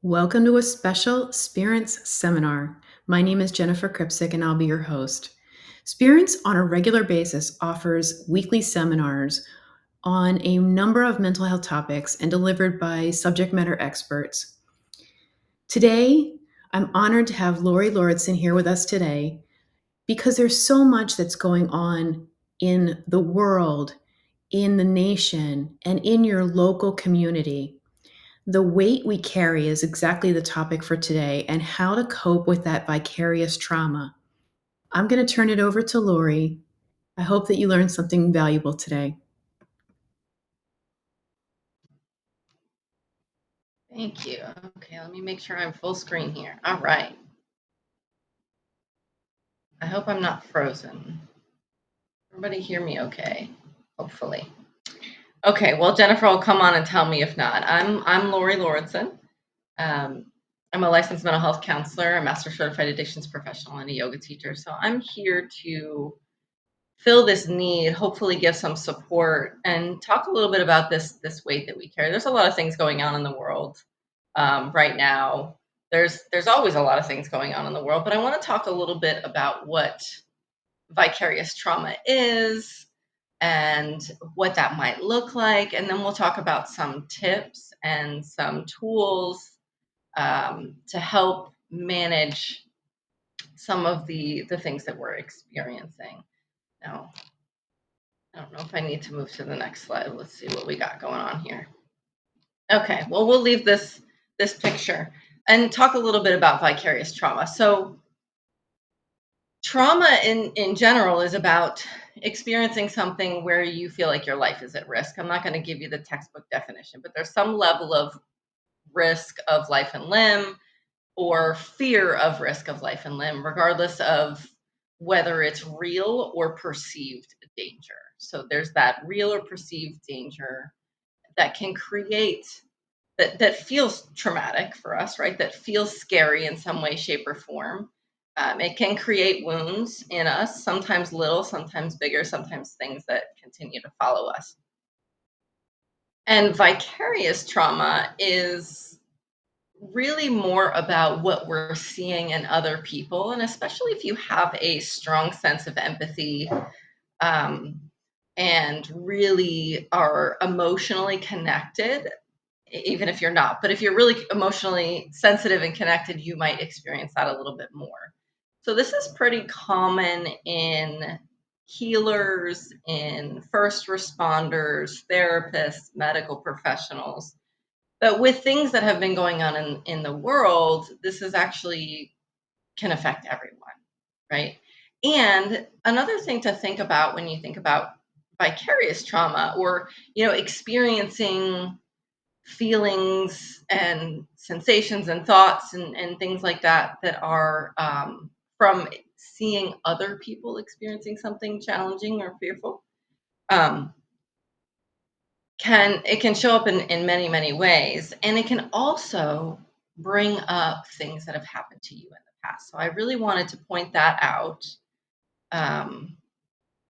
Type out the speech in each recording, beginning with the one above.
Welcome to a special Spirence seminar. My name is Jennifer Kripsick and I'll be your host. Spirence on a regular basis offers weekly seminars on a number of mental health topics and delivered by subject matter experts. Today, I'm honored to have Lauridsen here with us today because there's so much that's going on in the world, in the nation, and in your local community. The weight we carry is exactly the topic for today and how to cope with that vicarious trauma. I'm going to turn it over to Lori. I hope that you learned something valuable today. Thank you. Okay, let me make sure I'm full screen here. All right. I hope I'm not frozen. Everybody hear me okay? Hopefully. Okay, well, Jennifer will come on and tell me if not. I'm Lauridsen. I'm a licensed mental health counselor, a master certified addictions professional, and a yoga teacher. So I'm here to fill this need, hopefully give some support, and talk a little bit about this weight that we carry. There's a lot of things going on in the world right now. There's always a lot of things going on in the world, but I want to talk a little bit about what vicarious trauma is and what that might look like, and then we'll talk about some tips and some tools to help manage some of the things that we're experiencing. Now, I don't know if I need to move to the next slide. Let's see what we got going on here. Okay, well, we'll leave this picture and talk a little bit about vicarious trauma. So trauma in general is about experiencing something where you feel like your life is at risk. I'm not going to give you the textbook definition, but there's some level of risk of life and limb or fear of risk of life and limb, regardless of whether it's real or perceived danger. So there's that real or perceived danger that can create that feels traumatic for us, right? That feels scary in some way, shape, or form. It can create wounds in us, sometimes little, sometimes bigger, sometimes things that continue to follow us. And vicarious trauma is really more about what we're seeing in other people. And especially if you have a strong sense of empathy and really are emotionally connected, even if you're not, but if you're really emotionally sensitive and connected, you might experience that a little bit more. So this is pretty common in healers, in first responders, therapists, medical professionals. But with things that have been going on in the world, this is actually can affect everyone, right? And another thing to think about when you think about vicarious trauma or, experiencing feelings and sensations and thoughts and things like that that are from seeing other people experiencing something challenging or fearful um, can show up in many ways, and it can also bring up things that have happened to you in the past. So I really wanted to point that out. um,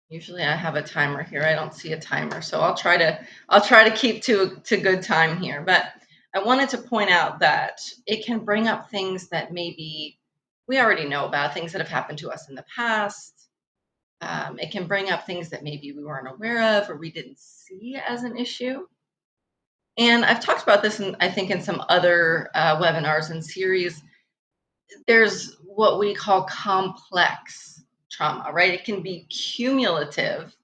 Usually I have a timer here. I don't see a timer, so I'll try to keep to good time here. But I wanted to point out that it can bring up things that maybe we already know about, things that have happened to us in the past. It can bring up things that maybe we weren't aware of or we didn't see as an issue. And I've talked about this, I think, in some other webinars and series. There's what we call complex trauma, right? It can be cumulative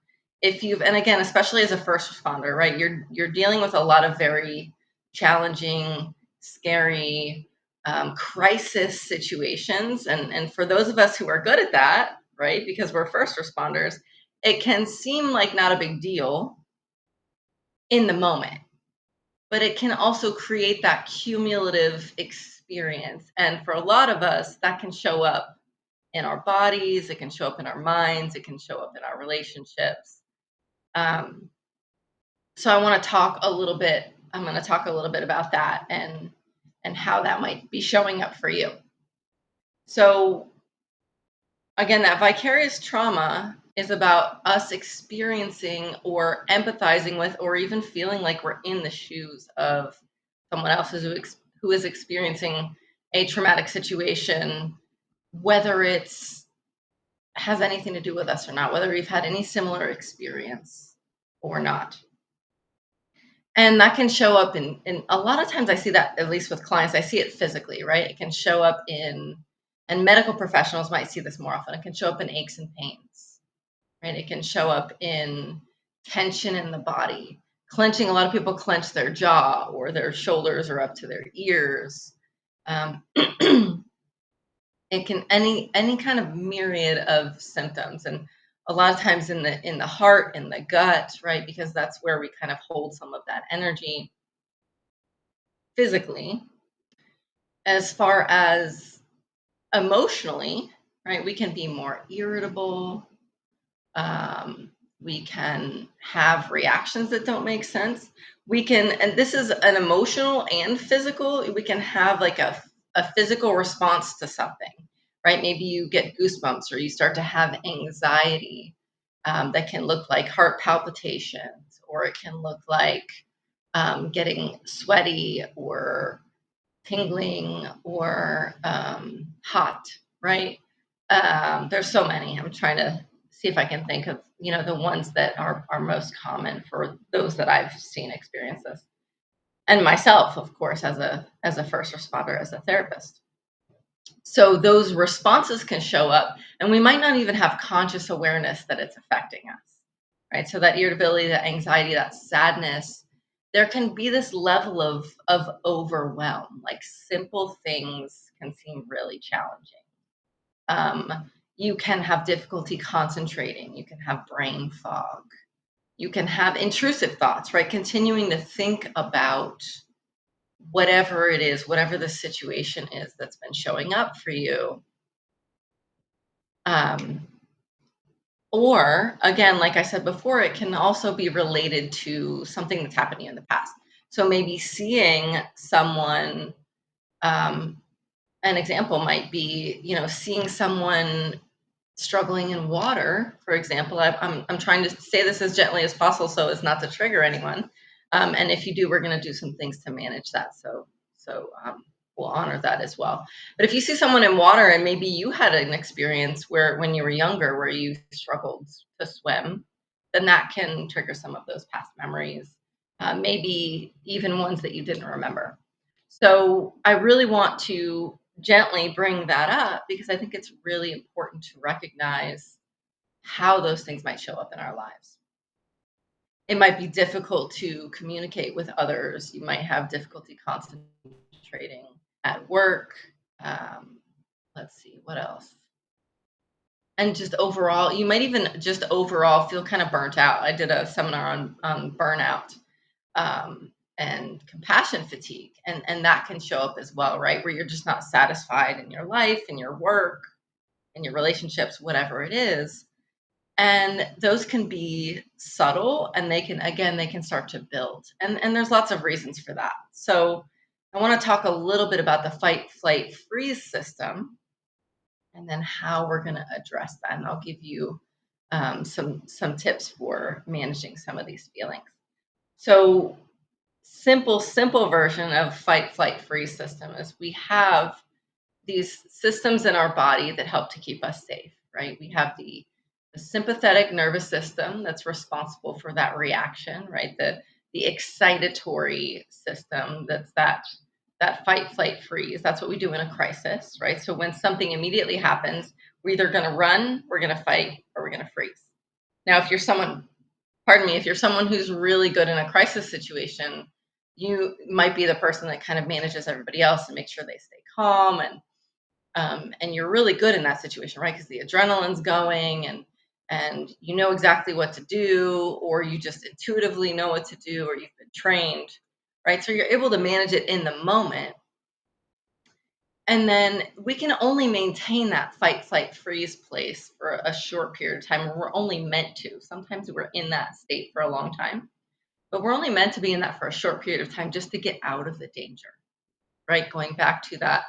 if you've, and again, especially as a first responder, right? You're dealing with a lot of very challenging, scary, crisis situations, and for those of us who are good at that, right? Because we're first responders, it can seem like not a big deal in the moment, but it can also create that cumulative experience. And for a lot of us, that can show up in our bodies, it can show up in our minds, it can show up in our relationships. Um, so I want to talk a little bit. I'm going to talk a little bit about that and how that might be showing up for you. So again, that vicarious trauma is about us experiencing or empathizing with or even feeling like we're in the shoes of someone else who is experiencing a traumatic situation, whether it's has anything to do with us or not, whether we've had any similar experience or not. And that can show up in a lot of times I see that, at least with clients, I see it physically, right? It can show up in, and medical professionals might see this more often. It can show up in aches and pains, right? It can show up in tension in the body, clenching. A lot of people clench their jaw or their shoulders are up to their ears. It can any kind of myriad of symptoms, and a lot of times in the heart, in the gut, right? Because that's where we kind of hold some of that energy physically. As far as emotionally, right? We can be more irritable. Um, we can have reactions that don't make sense. We can, and this is an emotional and physical, we can have like a physical response to something, right? Maybe you get goosebumps or you start to have anxiety, that can look like heart palpitations, or it can look like getting sweaty or tingling or hot, right? There's so many. I'm trying to see if I can think of, the ones that are most common for those that I've seen experience this. And myself, of course, as a first responder, as a therapist. So those responses can show up, and we might not even have conscious awareness that it's affecting us, right? So that irritability, that anxiety, that sadness, there can be this level of overwhelm. Like simple things can seem really challenging. You can have difficulty concentrating. You can have brain fog. You can have intrusive thoughts, right? Continuing to think about whatever it is, whatever the situation is that's been showing up for you. Um, or again, like I said before, it can also be related to something that's happened to you in the past. So maybe seeing someone, um, an example might be, seeing someone struggling in water, for example. I'm trying to say this as gently as possible so as not to trigger anyone. And if you do, we're going to do some things to manage that. So we'll honor that as well. But if you see someone in water and maybe you had an experience where when you were younger where you struggled to swim, then that can trigger some of those past memories, maybe even ones that you didn't remember. So I really want to gently bring that up because I think it's really important to recognize how those things might show up in our lives. It might be difficult to communicate with others. You might have difficulty concentrating at work. Um, let's see, what else? And just overall, you might even just overall feel kind of burnt out. I did a seminar on burnout, and compassion fatigue, and that can show up as well, right? Where you're just not satisfied in your life, in your work, in your relationships, whatever it is. And those can be subtle, and they can start to build. And there's lots of reasons for that. So I want to talk a little bit about the fight, flight, freeze system, and then how we're going to address that. And I'll give you some tips for managing some of these feelings. So simple version of fight, flight, freeze system is we have these systems in our body that help to keep us safe, right? We have the sympathetic nervous system that's responsible for that reaction, right? The excitatory system, that's that fight, flight, freeze. That's what we do in a crisis, right? So when something immediately happens, we're either going to run, we're going to fight, or we're going to freeze. Now, if you're someone who's really good in a crisis situation, you might be the person that kind of manages everybody else and makes sure they stay calm, and you're really good in that situation, right? Because the adrenaline's going, and you know exactly what to do, or you just intuitively know what to do, or you've been trained, right? So you're able to manage it in the moment. And then we can only maintain that fight, flight, freeze place for a short period of time. We're only meant to. Sometimes we're in that state for a long time, but we're only meant to be in that for a short period of time just to get out of the danger, right? Going back to that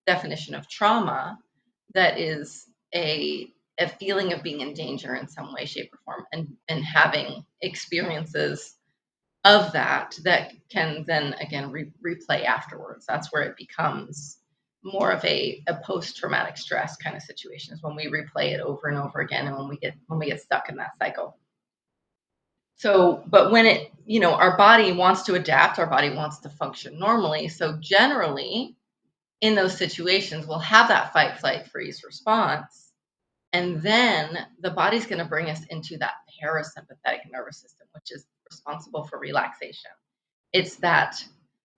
definition of trauma, that is a feeling of being in danger in some way, shape, or form, and having experiences of that can then again replay afterwards. That's where it becomes more of a post-traumatic stress kind of situation, is when we replay it over and over again, and when we get stuck in that cycle. So, but when it, our body wants to adapt, our body wants to function normally. So generally, in those situations, we'll have that fight, flight, freeze response. And then the body's going to bring us into that parasympathetic nervous system, which is responsible for relaxation. It's that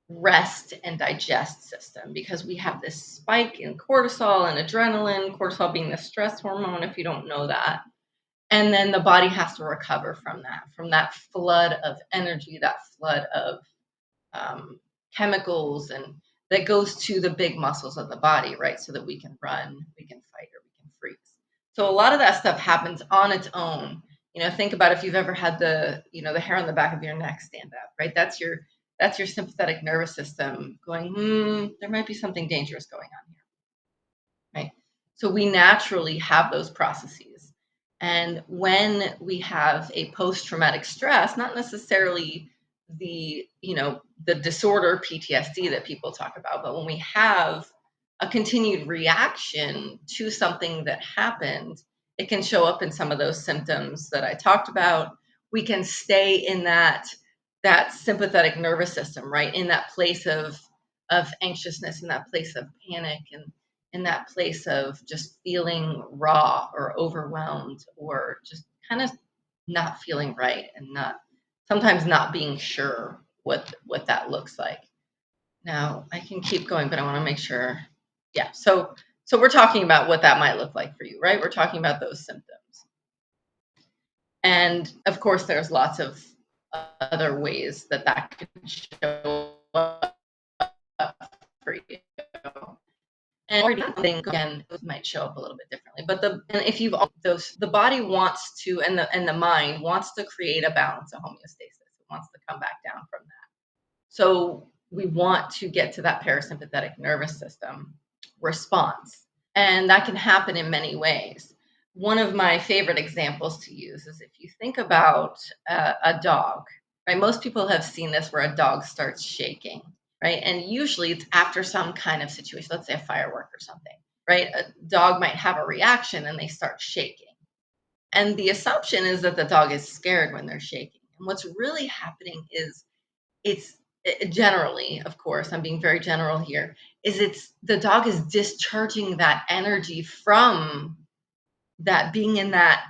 rest and digest system, because we have this spike in cortisol and adrenaline, cortisol being the stress hormone, if you don't know that. And then the body has to recover from that flood of energy, that flood of chemicals, and that goes to the big muscles of the body, right? So that we can run, we can fight, or we can freeze. So a lot of that stuff happens on its own. Think about if you've ever had the hair on the back of your neck stand up, right? That's your sympathetic nervous system going, there might be something dangerous going on here, right? So we naturally have those processes. And when we have a post-traumatic stress, not necessarily the disorder PTSD that people talk about, but when we have a continued reaction to something that happened, it can show up in some of those symptoms that I talked about. We can stay in that sympathetic nervous system, right? In that place of anxiousness, in that place of panic, and in that place of just feeling raw or overwhelmed, or just kind of not feeling right, and sometimes not being sure what that looks like. Now, I can keep going, but I want to make sure. Yeah. So we're talking about what that might look like for you, right? We're talking about those symptoms. And of course, there's lots of other ways that can show up for you. And again, those might show up a little bit differently. But the body wants to, and the mind wants to create a balance, a homeostasis. It wants to come back down from that. So we want to get to that parasympathetic nervous system response. And that can happen in many ways. One of my favorite examples to use is if you think about a dog, right? Most people have seen this where a dog starts shaking, right? And usually it's after some kind of situation, let's say a firework or something, right? A dog might have a reaction and they start shaking. And the assumption is that the dog is scared when they're shaking. And what's really happening is it's generally, of course, I'm being very general here, it's the dog is discharging that energy from that, being in that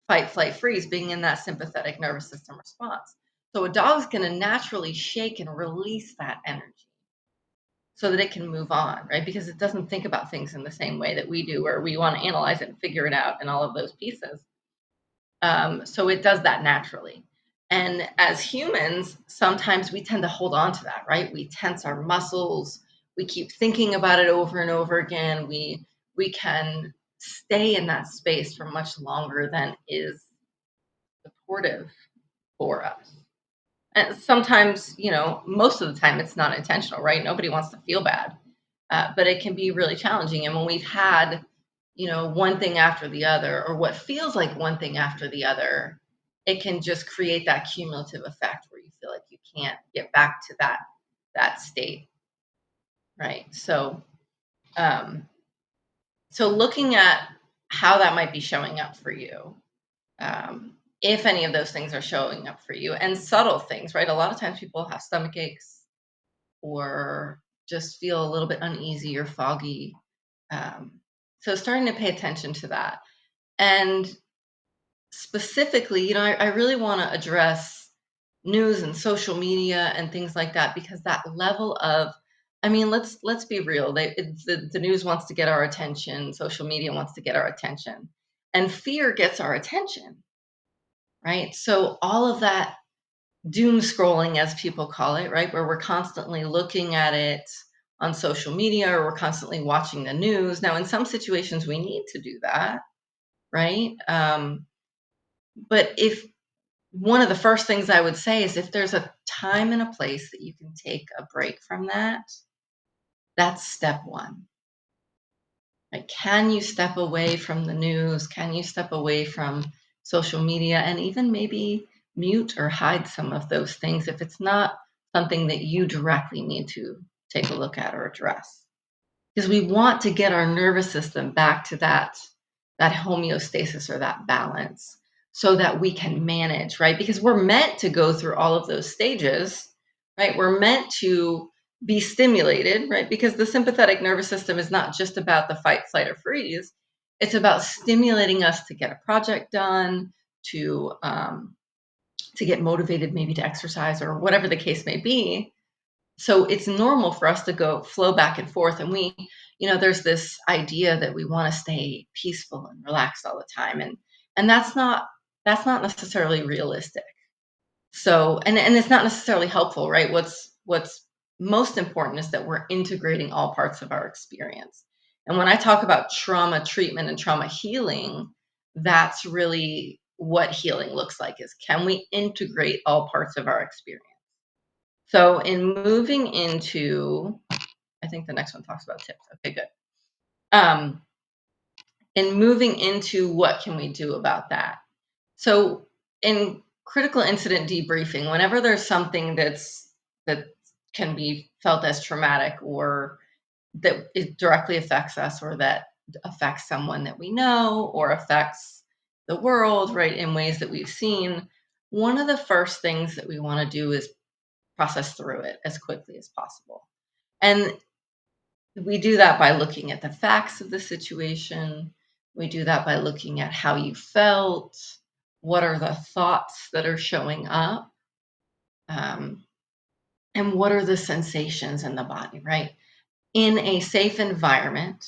fight, flight, freeze, being in that sympathetic nervous system response. So a dog's going to naturally shake and release that energy so that it can move on, right? Because it doesn't think about things in the same way that we do, where we want to analyze it and figure it out and all of those pieces. So it does that naturally. And as humans, sometimes we tend to hold on to that, right? We tense our muscles. We keep thinking about it over and over again. We can stay in that space for much longer than is supportive for us. And sometimes, most of the time it's not intentional, right? Nobody wants to feel bad, but it can be really challenging. And when we've had, one thing after the other, or what feels like one thing after the other, it can just create that cumulative effect where you feel like you can't get back to that state, right? So, looking at how that might be showing up for you, if any of those things are showing up for you, and subtle things, right? A lot of times people have stomach aches, or just feel a little bit uneasy or foggy. So starting to pay attention to that. And specifically, I really want to address news and social media and things like that, because that level of, let's be real. The news wants to get our attention. Social media wants to get our attention, and fear gets our attention, right? So all of that doom scrolling, as people call it, right, where we're constantly looking at it on social media, or we're constantly watching the news. Now, in some situations, we need to do that, right? But if one of the first things I would say is, if there's a time and a place that you can take a break from that, that's step one. Right? Can you step away from the news? Can you step away from social media, and even maybe mute or hide some of those things if it's not something that you directly need to take a look at or address. Because we want to get our nervous system back to that homeostasis or that balance so that we can manage, right? Because we're meant to go through all of those stages, right? We're meant to be stimulated, right? Because the sympathetic nervous system is not just about the fight, flight, or freeze. It's about stimulating us to get a project done, to um, to get motivated, maybe to exercise or whatever the case may be. So it's normal for us to go flow back and forth. And there's this idea that we want to stay peaceful and relaxed all the time. And that's not necessarily realistic. So, and it's not necessarily helpful, right? What's most important is that we're integrating all parts of our experience. And when I talk about trauma treatment and trauma healing, that's really what healing looks like, is can we integrate all parts of our experience? So in moving into, I think the next one talks about tips. Okay, good. Um, in moving into what can we do about that? So in critical incident debriefing, whenever there's something that can be felt as traumatic, or that it directly affects us, or that affects someone that we know, or affects the world, right, in ways that we've seen, one of the first things that we want to do is process through it as quickly as possible. And we do that by looking at the facts of the situation. We do that by looking at how you felt. What are the thoughts that are showing up? Um, and what are the sensations in the body, right? In a safe environment,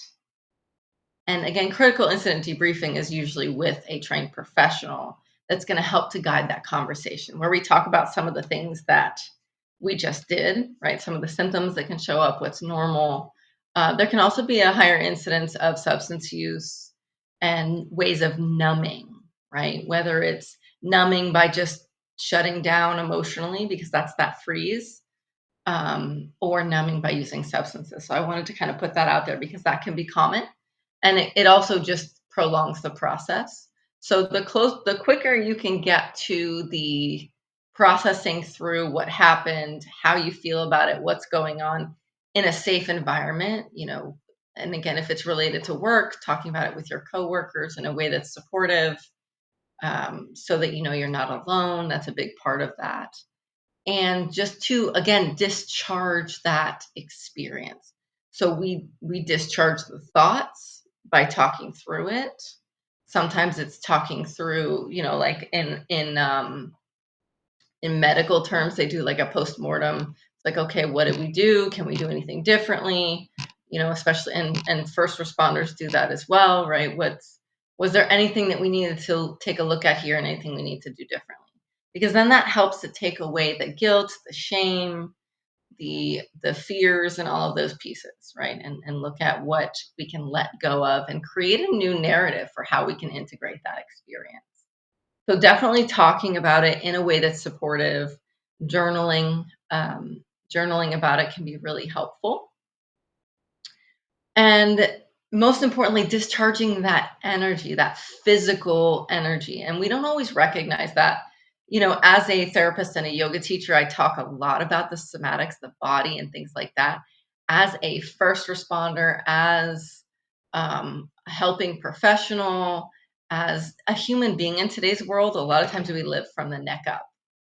and again, critical incident debriefing is usually with a trained professional that's going to help to guide that conversation, where we talk about some of the things that we just did, right? Some of the symptoms that can show up, what's normal. There can also be a higher incidence of substance use and ways of numbing, right? Whether it's numbing by just shutting down emotionally, because that's that freeze, or numbing by using substances. So I wanted to kind of put that out there because that can be common, and it also just prolongs the process. So the quicker you can get to the processing through what happened, how you feel about it, what's going on in a safe environment, and again, if it's related to work, talking about it with your coworkers in a way that's supportive, so that you're not alone. That's a big part of that, and just to again discharge that experience. So we discharge the thoughts by talking through it. Sometimes it's talking through, like in medical terms, they do like a post-mortem. It's like, okay, what did we do? Can we do anything differently? Especially, and first responders do that as well, right? Was there anything that we needed to take a look at here, and anything we need to do differently? Because then that helps to take away the guilt, the shame, the fears, and all of those pieces, right? And look at what we can let go of and create a new narrative for how we can integrate that experience. So definitely talking about it in a way that's supportive, journaling, journaling about it can be really helpful. And most importantly, discharging that energy, that physical energy. And we don't always recognize that. As a therapist and a yoga teacher, I talk a lot about the somatics, the body, and things like that. As a first responder, as a helping professional, as a human being in today's world, a lot of times we live from the neck up,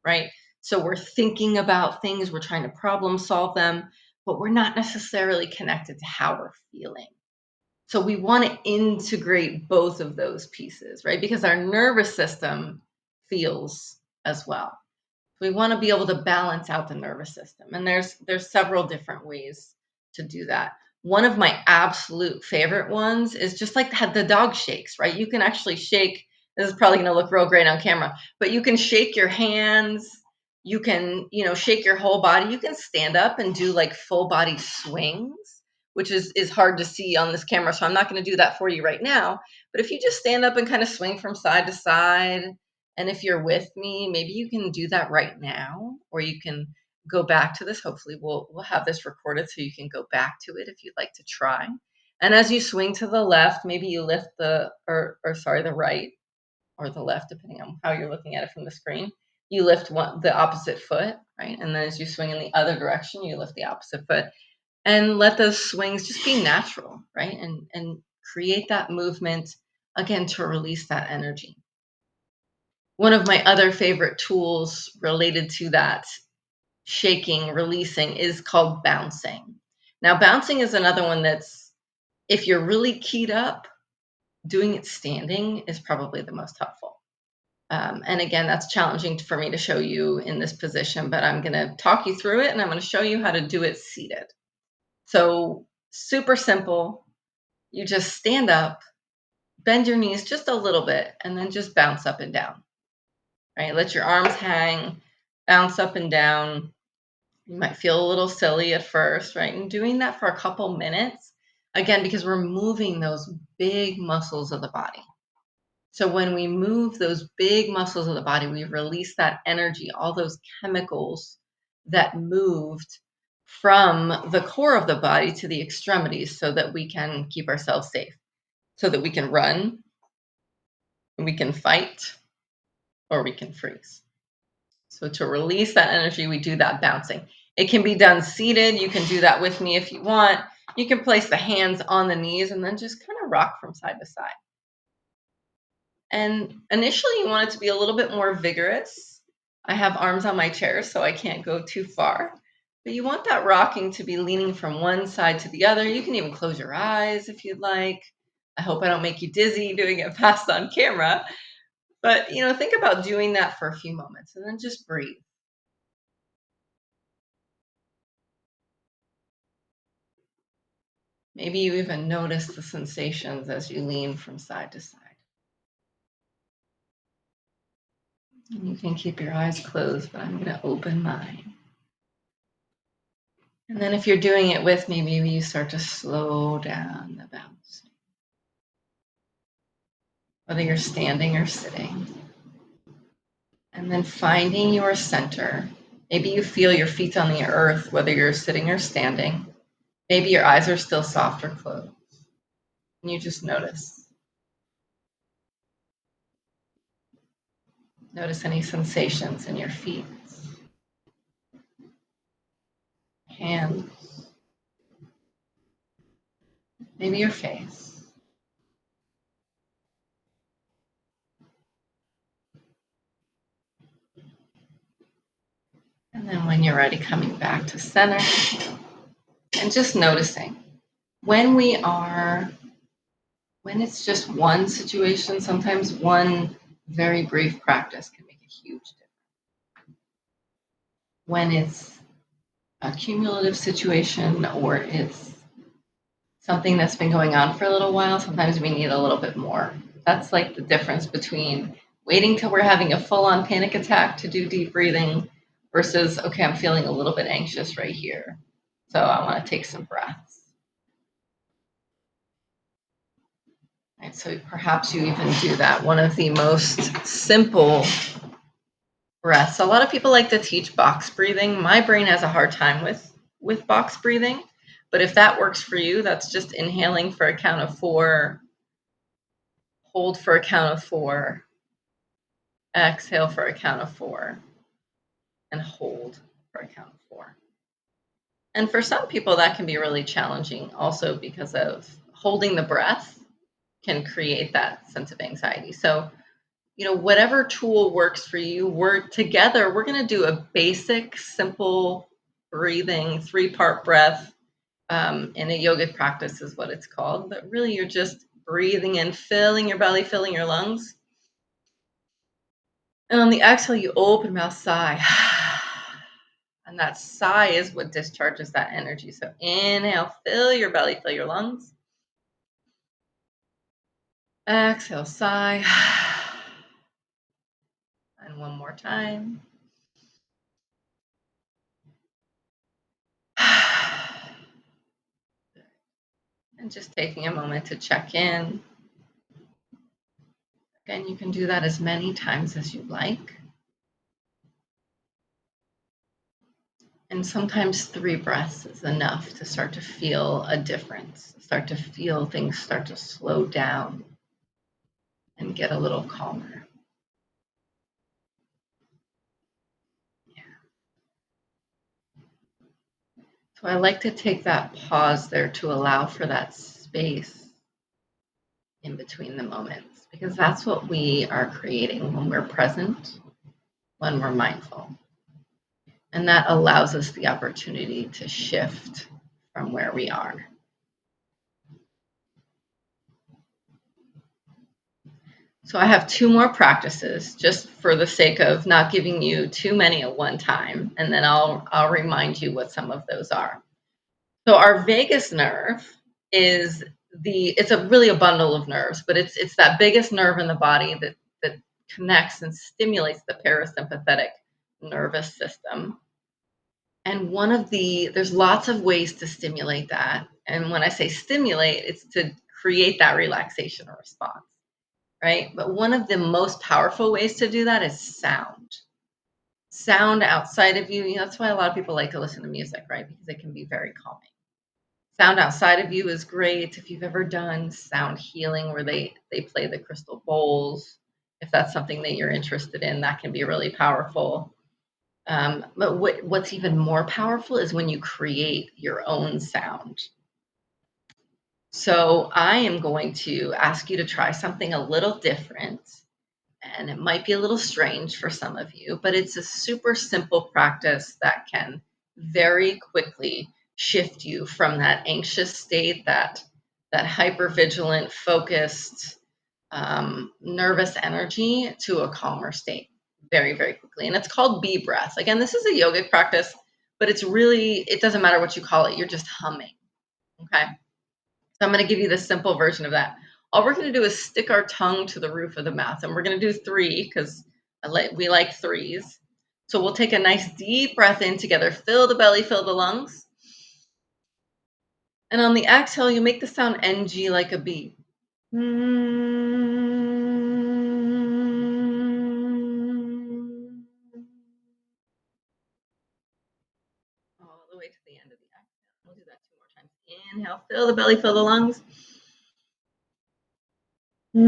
right? So we're thinking about things, we're trying to problem solve them, but we're not necessarily connected to how we're feeling. So we want to integrate both of those pieces, right? Because our nervous system feels as well. We want to be able to balance out the nervous system. And there's several different ways to do that. One of my absolute favorite ones is just like the dog shakes, right? You can actually shake. This is probably going to look real great on camera, but you can shake your hands. You can, shake your whole body. You can stand up and do like full body swings, which is hard to see on this camera. So I'm not going to do that for you right now. But if you just stand up and kind of swing from side to side, and if you're with me, maybe you can do that right now, or you can go back to this. Hopefully we'll have this recorded so you can go back to it if you'd like to try. And as you swing to the left, maybe you lift the right or the left, depending on how you're looking at it from the screen. you lift the opposite foot, right? And then as you swing in the other direction, you lift the opposite foot, and let those swings just be natural, right? And create that movement again to release that energy. One of my other favorite tools related to that shaking, releasing is called bouncing. Now, bouncing is another one that's, if you're really keyed up, doing it standing is probably the most helpful. And again, that's challenging for me to show you in this position, but I'm going to talk you through it and I'm going to show you how to do it seated. So, super simple. You just stand up, bend your knees just a little bit, and then just bounce up and down, right? Let your arms hang, bounce up and down. You might feel a little silly at first, right? And doing that for a couple minutes, again, because we're moving those big muscles of the body. So when we move those big muscles of the body, we release that energy, all those chemicals that moved from the core of the body to the extremities so that we can keep ourselves safe, so that we can run, we can fight, or we can freeze. So to release that energy, we do that bouncing. It can be done seated. You can do that with me if you want. You can place the hands on the knees and then just kind of rock from side to side. And initially, you want it to be a little bit more vigorous. I have arms on my chair, so I can't go too far. But you want that rocking to be leaning from one side to the other. You can even close your eyes if you'd like. I hope I don't make you dizzy doing it fast on camera. But, think about doing that for a few moments and then just breathe. Maybe you even notice the sensations as you lean from side to side. And you can keep your eyes closed, but I'm going to open mine. And then if you're doing it with me, maybe you start to slow down the bounce, whether you're standing or sitting. And then finding your center. Maybe you feel your feet on the earth, whether you're sitting or standing. Maybe your eyes are still soft or closed. And you just notice. Notice any sensations in your feet, hands, maybe your face. And then when you're ready, coming back to center and just noticing when it's just one situation, sometimes one very brief practice can make a huge difference. When it's a cumulative situation or it's something that's been going on for a little while, sometimes we need a little bit more. That's like the difference between waiting till we're having a full-on panic attack to do deep breathing versus, okay, I'm feeling a little bit anxious right here, so I want to take some breaths. Right, so perhaps you even do that. One of the most simple breaths. A lot of people like to teach box breathing. My brain has a hard time with box breathing, but if that works for you, that's just inhaling for a count of 4, hold for a count of 4, exhale for a count of 4, and hold for a count of 4. And for some people, that can be really challenging also because of holding the breath can create that sense of anxiety. So, whatever tool works for you, we're going to do a basic, simple breathing, 3-part breath. In a yogic practice is what it's called. But really, you're just breathing in, filling your belly, filling your lungs. And on the exhale, you open mouth, sigh. And that sigh is what discharges that energy. So inhale, fill your belly, fill your lungs. Exhale, sigh. And one more time. And just taking a moment to check in. Again, you can do that as many times as you like. And sometimes 3 breaths is enough to start to feel a difference, start to feel things start to slow down and get a little calmer. So I like to take that pause there to allow for that space in between the moments, because that's what we are creating when we're present, when we're mindful. And that allows us the opportunity to shift from where we are. So I have two more practices just for the sake of not giving you too many at one time, and then I'll remind you what some of those are. So our vagus nerve is it's really a bundle of nerves, but it's that biggest nerve in the body that connects and stimulates the parasympathetic nervous system. And there's lots of ways to stimulate that. And when I say stimulate, it's to create that relaxation response, right? But one of the most powerful ways to do that is sound. Sound outside of you. That's why a lot of people like to listen to music, right? Because it can be very calming. Sound outside of you is great. If you've ever done sound healing where they play the crystal bowls, if that's something that you're interested in, that can be really powerful. But what's even more powerful is when you create your own sound. So I am going to ask you to try something a little different, and it might be a little strange for some of you, but it's a super simple practice that can very quickly shift you from that anxious state, that hypervigilant, focused, nervous energy to a calmer state very, very quickly. And it's called bee breath. Again, this is a yogic practice, but it doesn't matter what you call it. You're just humming. Okay. So I'm going to give you the simple version of that. All we're going to do is stick our tongue to the roof of the mouth, and we're going to do 3 because we like 3s. So we'll take a nice deep breath in together, fill the belly, fill the lungs. And on the exhale, you make the sound NG like a bee. All the way to the end of the exhale. We'll do that 2 more times. Inhale, fill the belly, fill the lungs. And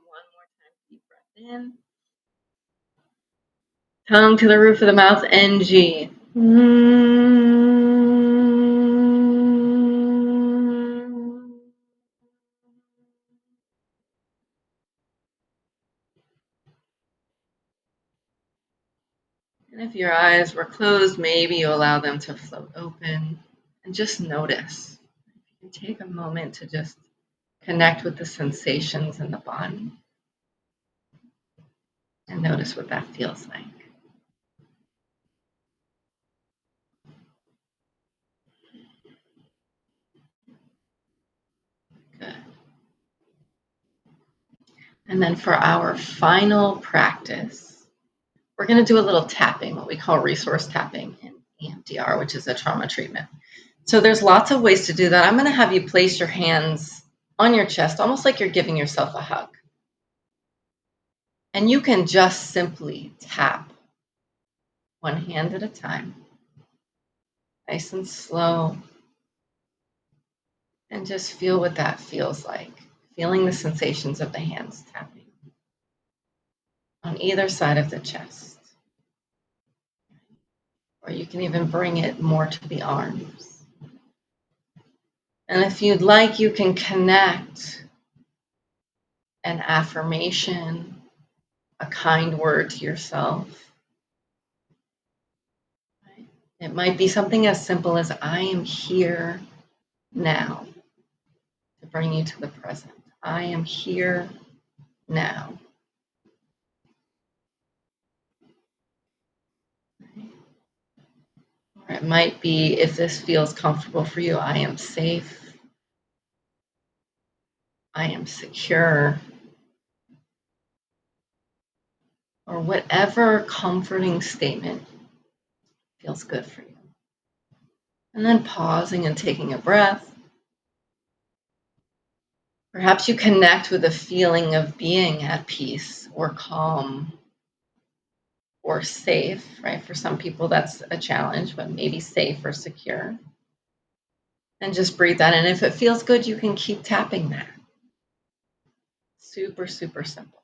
one more time, deep breath in. Tongue to the roof of the mouth, NG. And if your eyes were closed, maybe you allow them to float open and just notice. You can take a moment to just connect with the sensations in the body and notice what that feels like. Good. And then for our final practice, we're going to do a little tapping, what we call resource tapping in EMDR, which is a trauma treatment. So there's lots of ways to do that. I'm going to have you place your hands on your chest, almost like you're giving yourself a hug. And you can just simply tap one hand at a time, nice and slow, and just feel what that feels like, feeling the sensations of the hands tapping on either side of the chest. Or you can even bring it more to the arms. And if you'd like, you can connect an affirmation, a kind word to yourself. It might be something as simple as, I am here now, to bring you to the present. I am here now. Or it might be, if this feels comfortable for you, I am safe. I am secure. Or whatever comforting statement feels good for you. And then pausing and taking a breath. Perhaps you connect with a feeling of being at peace or calm or safe, right? For some people, that's a challenge, but maybe safe or secure. And just breathe that in. If it feels good, you can keep tapping that. Super, super simple.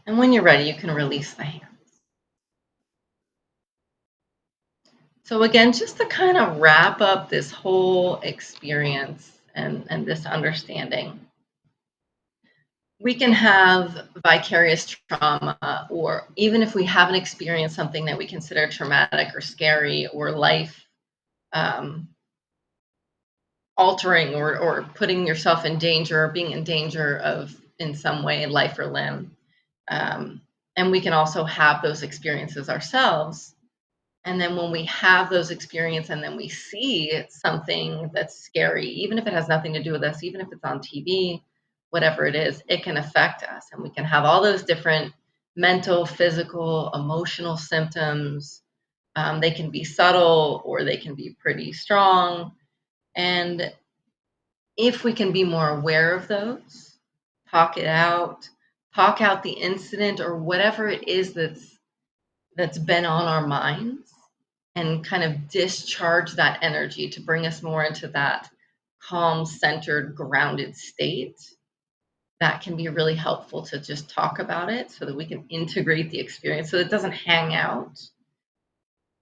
And when you're ready, you can release the hands. So again, just to kind of wrap up this whole experience and this understanding, we can have vicarious trauma, or even if we haven't experienced something that we consider traumatic or scary or life um, altering, or putting yourself in danger or being in danger of in some way life or limb. And we can also have those experiences ourselves. And then when we have those experiences and then we see something that's scary, even if it has nothing to do with us, even if it's on TV, whatever it is, it can affect us. And we can have all those different mental, physical, emotional symptoms. They can be subtle or they can be pretty strong. And if we can be more aware of those, talk it out, talk out the incident or whatever it is that's been on our minds, and kind of discharge that energy to bring us more into that calm, centered, grounded state, that can be really helpful to just talk about it so that we can integrate the experience so it doesn't hang out.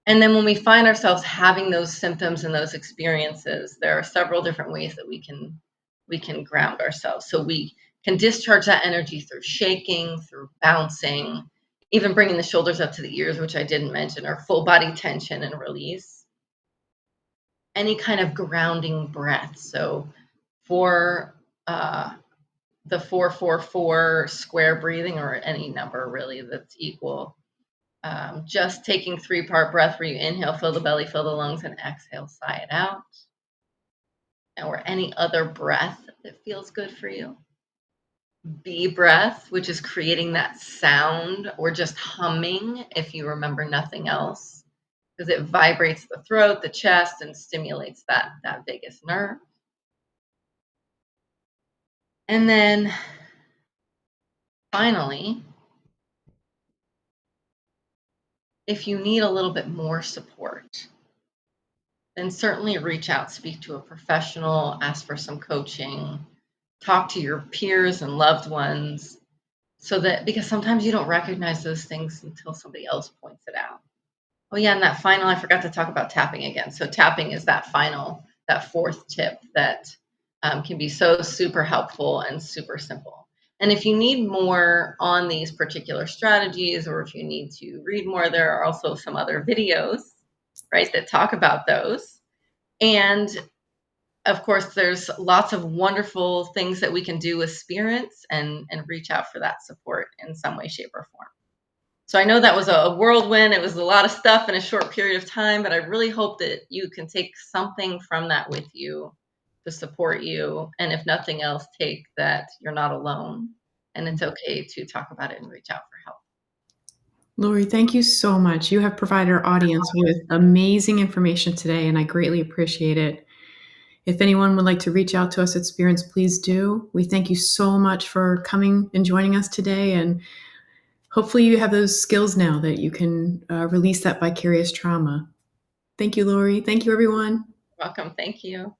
And then when we find ourselves having those symptoms and those experiences, there are several different ways that we can ground ourselves. So we can discharge that energy through shaking, through bouncing, even bringing the shoulders up to the ears, which I didn't mention, or full body tension and release. Any kind of grounding breath. So for the 4-4-4 square breathing, or any number really that's equal, just taking 3-part breath where you inhale, fill the belly, fill the lungs, and exhale, sigh it out. Or any other breath that feels good for you. B breath, which is creating that sound, or just humming if you remember nothing else, because it vibrates the throat, the chest, and stimulates that vagus nerve. And then finally, if you need a little bit more support, then certainly reach out, speak to a professional, ask for some coaching, talk to your peers and loved ones, so that, because sometimes you don't recognize those things until somebody else points it out. Oh yeah, and that final, I forgot to talk about tapping again. So tapping is that fourth tip that can be so super helpful and super simple. And if you need more on these particular strategies, or if you need to read more, there are also some other videos, right, that talk about those. And of course, there's lots of wonderful things that we can do with Spirence, and reach out for that support in some way, shape, or form. So I know that was a whirlwind. It was a lot of stuff in a short period of time, but I really hope that you can take something from that with you to support you. And if nothing else, take that you're not alone, and it's okay to talk about it and reach out for help. Lori, thank you so much. You have provided our audience with amazing information today, and I greatly appreciate it. If anyone would like to reach out to us at Spirence, please do. We thank you so much for coming and joining us today, and hopefully you have those skills now that you can release that vicarious trauma. Thank you, Lori. Thank you, everyone. Welcome. Thank you.